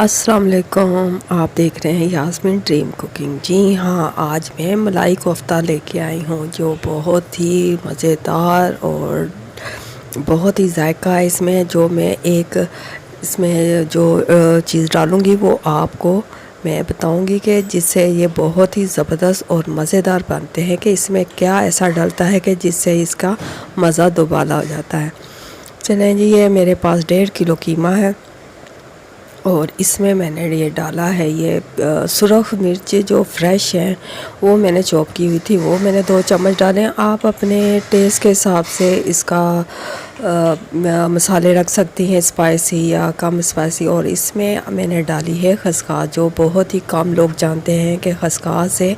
अस्सलाम वालेकुम। आप देख रहे हैं यास्मीन ड्रीम कुकिंग। जी हाँ, आज मैं मलाई कोफ्ता लेके आई हूँ जो बहुत ही मज़ेदार और बहुत ही जायका है इसमें। जो मैं इसमें जो चीज़ डालूँगी वो आपको मैं बताऊँगी कि जिससे ये बहुत ही ज़बरदस्त और मज़ेदार बनते हैं कि इसमें क्या ऐसा डलता है कि जिससे इसका मज़ा दोबाला हो जाता है। चलें जी, ये मेरे पास 1.5 किलो कीमा है और इसमें मैंने ये डाला है ये सुरख मिर्च जो फ्रेश है वो मैंने चॉप की हुई थी, वो मैंने 2 चम्मच डाले। आप अपने टेस्ट के हिसाब से इसका मसाले रख सकती हैं, स्पाइसी या कम स्पाइसी। और इसमें मैंने डाली है खसखस, जो बहुत ही कम लोग जानते हैं कि खसखस से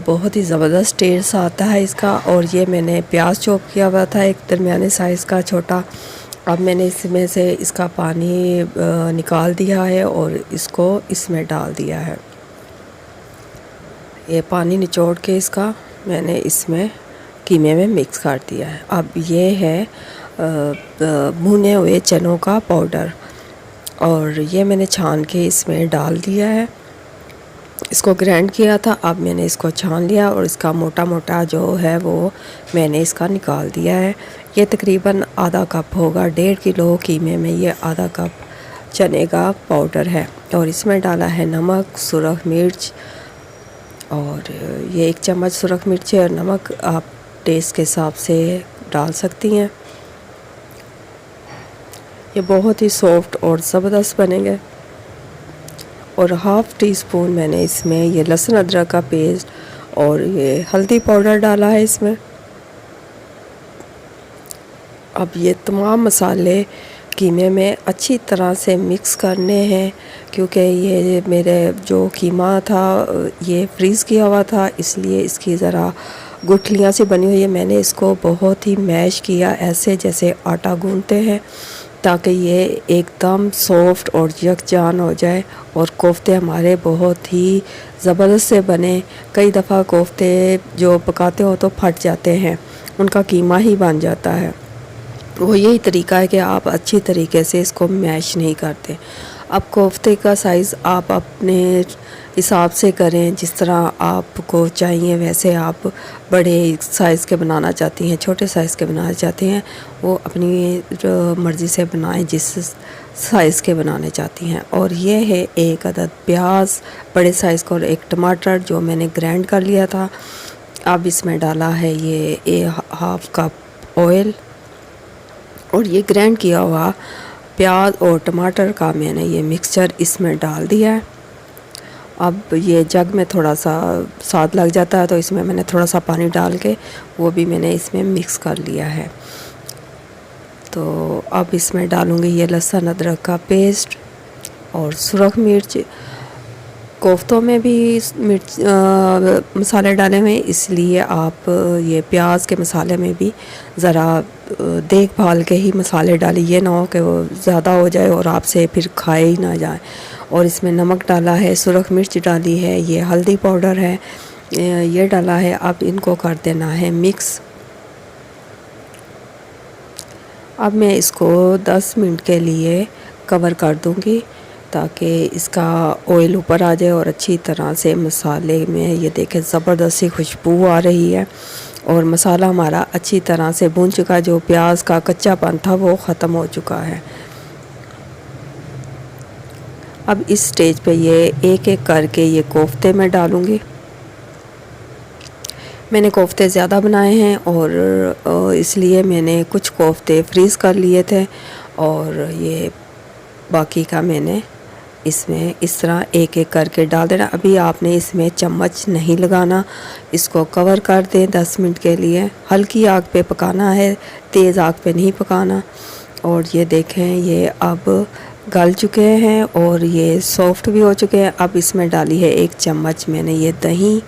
बहुत ही ज़बरदस्त टेस्ट आता है इसका। और ये मैंने प्याज चॉप किया हुआ था एक दरमियाने साइज़ का छोटा। अब मैंने इसमें से इसका पानी निकाल दिया है और इसको इसमें डाल दिया है। ये पानी निचोड़ के इसका मैंने इसमें कीमे में मिक्स कर दिया है। अब ये है भुने हुए चनों का पाउडर और ये मैंने छान के इसमें डाल दिया है। इसको ग्राइंड किया था, अब मैंने इसको छान लिया और इसका मोटा मोटा जो है वो मैंने इसका निकाल दिया है। ये तकरीबन आधा कप होगा, 1.5 किलो कीमे में ये आधा कप चने का पाउडर है। और इसमें डाला है नमक, सुरख मिर्च, और ये 1 चम्मच सुरख मिर्च और नमक आप टेस्ट के हिसाब से डाल सकती हैं। ये बहुत ही सॉफ्ट और ज़बरदस्त बनेंगे। और हाफ़ टी स्पून मैंने इसमें ये लहसुन अदरक का पेस्ट और ये हल्दी पाउडर डाला है इसमें। अब ये तमाम मसाले कीमे में अच्छी तरह से मिक्स करने हैं, क्योंकि ये मेरे जो कीमा था ये फ्रीज़ किया हुआ था, इसलिए इसकी ज़रा गुठलियाँ सी बनी हुई है। मैंने इसको बहुत ही मैश किया, ऐसे जैसे आटा गूंथते हैं, ताकि ये एकदम सॉफ्ट और यकजान हो जाए और कोफ्ते हमारे बहुत ही ज़बरदस्त से बने। कई दफ़ा कोफ्ते जो पकाते हो तो फट जाते हैं, उनका कीमा ही बन जाता है। वो यही तरीका है कि आप अच्छी तरीके से इसको मैश नहीं करते। अब कोफ्ते का साइज़ आप अपने हिसाब से करें, जिस तरह आपको चाहिए वैसे। आप बड़े साइज़ के बनाना चाहती हैं, छोटे साइज़ के बनाना चाहती हैं, वो अपनी मर्ज़ी से बनाएं जिस साइज़ के बनाने चाहती हैं। और ये है 1 अदद प्याज बड़े साइज़ का और 1 टमाटर जो मैंने ग्राइंड कर लिया था। अब इसमें डाला है ये हाफ़ कप ऑयल और ये ग्राइंड किया हुआ प्याज और टमाटर का मैंने ये मिक्सचर इसमें डाल दिया है। अब ये जग में थोड़ा सा स्वाद लग जाता है, तो इसमें मैंने थोड़ा सा पानी डाल के वो भी मैंने इसमें मिक्स कर लिया है। तो अब इसमें डालूँगी ये लहसुन अदरक का पेस्ट और सुरख मिर्च। कोफ्तों में भी मिर्च मसाले डाले हुए, इसलिए आप ये प्याज के मसाले में भी ज़रा देखभाल के ही मसाले डालिए, ये ना हो कि वो ज़्यादा हो जाए और आपसे फिर खाए ही ना जाए। और इसमें नमक डाला है, सुरख मिर्च डाली है, ये हल्दी पाउडर है, ये डाला है। अब इनको कर देना है मिक्स। अब मैं इसको 10 मिनट के लिए कवर कर दूँगी ताकि इसका ऑयल ऊपर आ जाए और अच्छी तरह से मसाले में ये देखें ज़बरदस्त सी खुशबू आ रही है और मसाला हमारा अच्छी तरह से भून चुका है। जो प्याज का कच्चापन था वो ख़त्म हो चुका है। अब इस स्टेज पे ये एक एक करके ये कोफ्ते में डालूँगी। मैंने कोफ्ते ज़्यादा बनाए हैं और इसलिए मैंने कुछ कोफ्ते फ्रीज़ कर लिए थे और ये बाकी का मैंने इसमें इस तरह एक एक करके डाल देना। अभी आपने इसमें चम्मच नहीं लगाना, इसको कवर कर दें 10 मिनट के लिए। हल्की आग पे पकाना है, तेज़ आग पे नहीं पकाना। और ये देखें ये अब गल चुके हैं और ये सॉफ्ट भी हो चुके हैं। अब इसमें डाली है 1 चम्मच मैंने ये दही।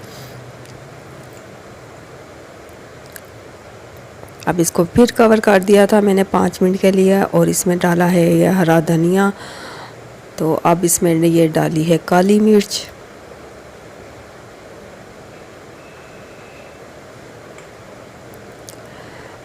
अब इसको फिर कवर कर दिया था मैंने 5 मिनट के लिए और इसमें डाला है ये हरा धनिया। तो अब इसमें ये डाली है काली मिर्च।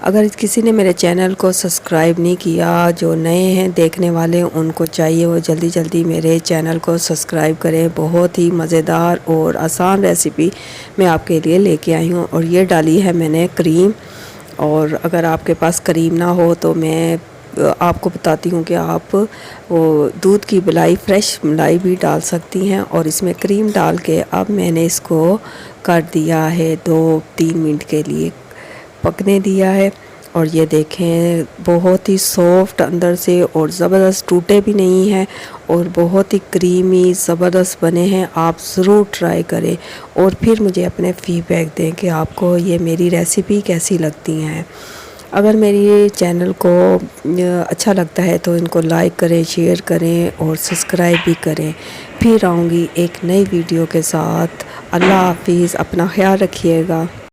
अगर किसी ने मेरे चैनल को सब्सक्राइब नहीं किया, जो नए हैं देखने वाले, उनको चाहिए वो जल्दी जल्दी मेरे चैनल को सब्सक्राइब करें। बहुत ही मज़ेदार और आसान रेसिपी मैं आपके लिए लेके आई हूँ। और ये डाली है मैंने क्रीम, और अगर आपके पास क्रीम ना हो तो मैं आपको बताती हूँ कि आप वो दूध की मलाई, फ्रेश मलाई भी डाल सकती हैं। और इसमें क्रीम डाल के अब मैंने इसको कर दिया है 2-3 मिनट के लिए पकने दिया है। और ये देखें बहुत ही सॉफ्ट अंदर से और ज़बरदस्त, टूटे भी नहीं हैं और बहुत ही क्रीमी ज़बरदस्त बने हैं। आप ज़रूर ट्राई करें और फिर मुझे अपने फीडबैक दें कि आपको ये मेरी रेसिपी कैसी लगती हैं। अगर मेरी चैनल को अच्छा लगता है तो इनको लाइक करें, शेयर करें और सब्सक्राइब भी करें। फिर आऊँगी एक नई वीडियो के साथ। अल्लाह हाफिज़, अपना ख्याल रखिएगा।